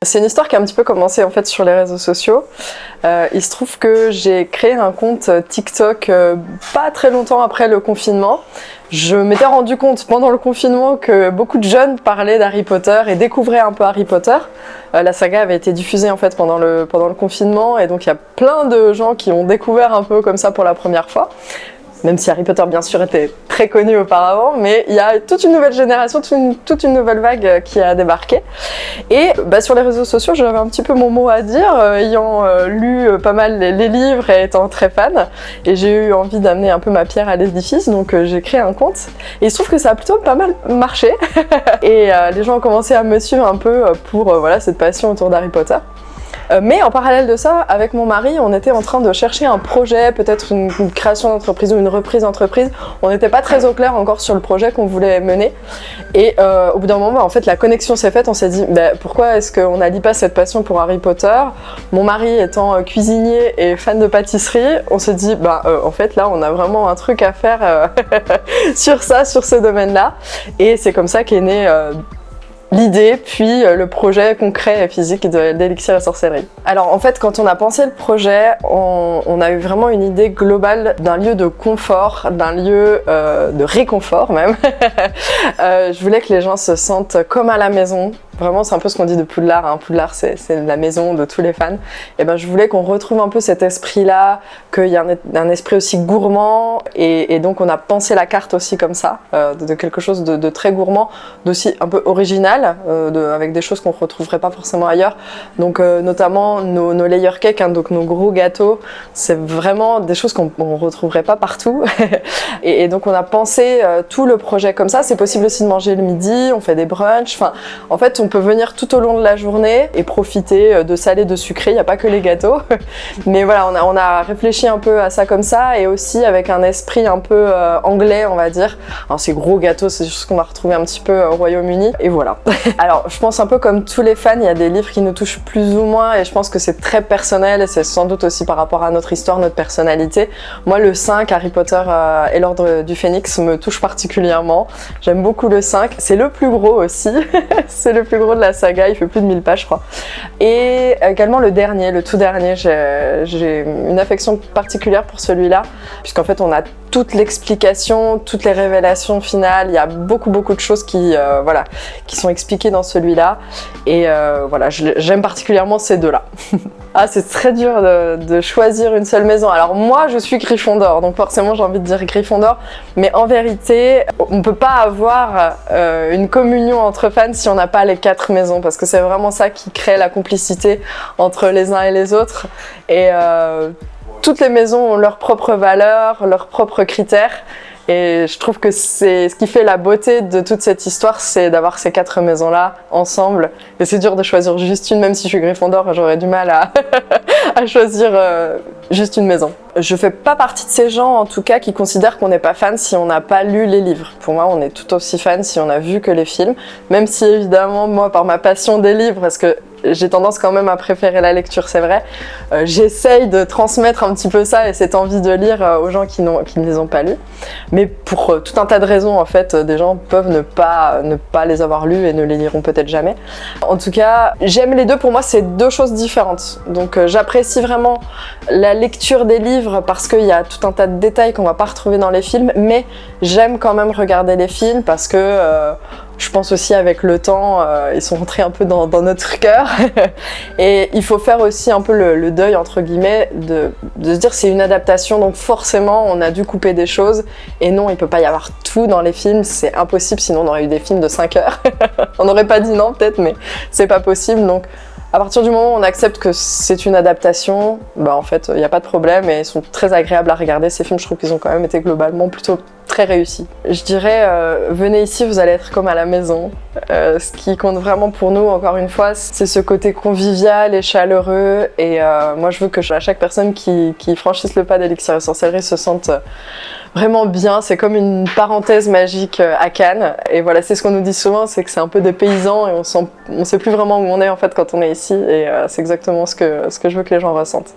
C'est une histoire qui a un petit peu commencé en fait sur les réseaux sociaux. Il se trouve que j'ai créé un compte TikTok pas très longtemps après le confinement. Je m'étais rendu compte pendant le confinement que beaucoup de jeunes parlaient d'Harry Potter et découvraient un peu Harry Potter. La saga avait été diffusée en fait pendant le confinement et donc il y a plein de gens qui ont découvert un peu comme ça pour la première fois. Même si Harry Potter bien sûr était très connu auparavant, mais il y a toute une nouvelle génération, toute une nouvelle vague qui a débarqué. Et sur les réseaux sociaux, j'avais un petit peu mon mot à dire, ayant lu pas mal les livres et étant très fan. Et j'ai eu envie d'amener un peu ma pierre à l'édifice, donc j'ai créé un compte. Et il se trouve que ça a plutôt pas mal marché. Et les gens ont commencé à me suivre un peu pour cette passion autour d'Harry Potter. Mais en parallèle de ça, avec mon mari, on était en train de chercher un projet, peut-être une création d'entreprise ou une reprise d'entreprise. On n'était pas très au clair encore sur le projet qu'on voulait mener. Et au bout d'un moment, en fait, la connexion s'est faite. On s'est dit, pourquoi est-ce qu'on n'allie pas cette passion pour Harry Potter? Mon mari étant cuisinier et fan de pâtisserie, on s'est dit, en fait, là, on a vraiment un truc à faire sur ce domaine-là. Et c'est comme ça qu'est né l'idée, puis le projet concret et physique d'Élixir et Sorcellerie. Alors en fait, quand on a pensé le projet, on a eu vraiment une idée globale d'un lieu de confort, d'un lieu de réconfort même. Je voulais que les gens se sentent comme à la maison. Vraiment, c'est un peu ce qu'on dit de Poudlard, hein. Poudlard, c'est la maison de tous les fans. Et je voulais qu'on retrouve un peu cet esprit-là, qu'il y a un esprit aussi gourmand, et donc on a pensé la carte aussi comme ça, de quelque chose de très gourmand, d'aussi un peu original, avec des choses qu'on ne retrouverait pas forcément ailleurs. Donc notamment nos layer cakes, hein, donc nos gros gâteaux, c'est vraiment des choses qu'on ne retrouverait pas partout. et donc on a pensé tout le projet comme ça. C'est possible aussi de manger le midi, on fait des brunchs, en fait on peut venir tout au long de la journée et profiter de salé, de sucré, il n'y a pas que les gâteaux. Mais voilà, on a réfléchi un peu à ça comme ça, et aussi avec un esprit un peu anglais, on va dire. Alors ces gros gâteaux, c'est juste ce qu'on a retrouvé un petit peu au Royaume-Uni, et voilà. Alors je pense un peu comme tous les fans, il y a des livres qui nous touchent plus ou moins, et je pense que c'est très personnel, et c'est sans doute aussi par rapport à notre histoire, notre personnalité. Moi le 5, Harry Potter et l'Ordre du Phénix, me touche particulièrement. J'aime beaucoup le 5, c'est le plus gros aussi. C'est le plus gros de la saga, il fait plus de 1000 pages je crois. Et également le tout dernier, j'ai une affection particulière pour celui-là, puisqu'en fait on a toute l'explication, toutes les révélations finales, il y a beaucoup de choses qui sont expliquées dans celui-là, et j'aime particulièrement ces deux-là. Ah, c'est très dur de choisir une seule maison. Alors moi je suis Gryffondor, donc forcément j'ai envie de dire Gryffondor, mais en vérité on peut pas avoir une communion entre fans si on n'a pas les 4 maisons, parce que c'est vraiment ça qui crée la complicité entre les uns et les autres. Et toutes les maisons ont leurs propres valeurs, leurs propres critères. Et je trouve que c'est ce qui fait la beauté de toute cette histoire, c'est d'avoir ces 4 maisons-là ensemble. Et c'est dur de choisir juste une, même si je suis Gryffondor, j'aurais du mal à choisir juste une maison. Je fais pas partie de ces gens, en tout cas, qui considèrent qu'on n'est pas fan si on n'a pas lu les livres. Pour moi, on est tout aussi fan si on a vu que les films. Même si, évidemment, moi, par ma passion des livres, parce que j'ai tendance quand même à préférer la lecture, c'est vrai, j'essaye de transmettre un petit peu ça et cette envie de lire aux gens qui ne les ont pas lus. Mais pour tout un tas de raisons, en fait, des gens peuvent ne pas les avoir lus et ne les liront peut-être jamais. En tout cas, j'aime les deux. Pour moi, c'est deux choses différentes. Donc j'apprécie vraiment la lecture des livres parce qu'il y a tout un tas de détails qu'on va pas retrouver dans les films, mais j'aime quand même regarder les films parce que je pense aussi avec le temps, ils sont rentrés un peu dans notre cœur. Et il faut faire aussi un peu le deuil, entre guillemets, de se dire c'est une adaptation, donc forcément on a dû couper des choses. Et non, il peut pas y avoir tout dans les films, c'est impossible, sinon on aurait eu des films de 5 heures. On n'aurait pas dit non peut-être, mais c'est pas possible. Donc à partir du moment où on accepte que c'est une adaptation, en fait, il n'y a pas de problème et ils sont très agréables à regarder. Ces films, je trouve qu'ils ont quand même été globalement plutôt très réussis. Je dirais, venez ici, vous allez être comme à la maison. Ce qui compte vraiment pour nous, encore une fois, c'est ce côté convivial et chaleureux. Et moi, je veux que chaque personne qui franchisse le pas d'Élixir et Sorcellerie se sente vraiment bien. C'est comme une parenthèse magique à Cannes. Et voilà, c'est ce qu'on nous dit souvent, c'est que c'est un peu des paysans et on sait plus vraiment où on est en fait quand on est ici. Et c'est exactement ce que je veux que les gens ressentent.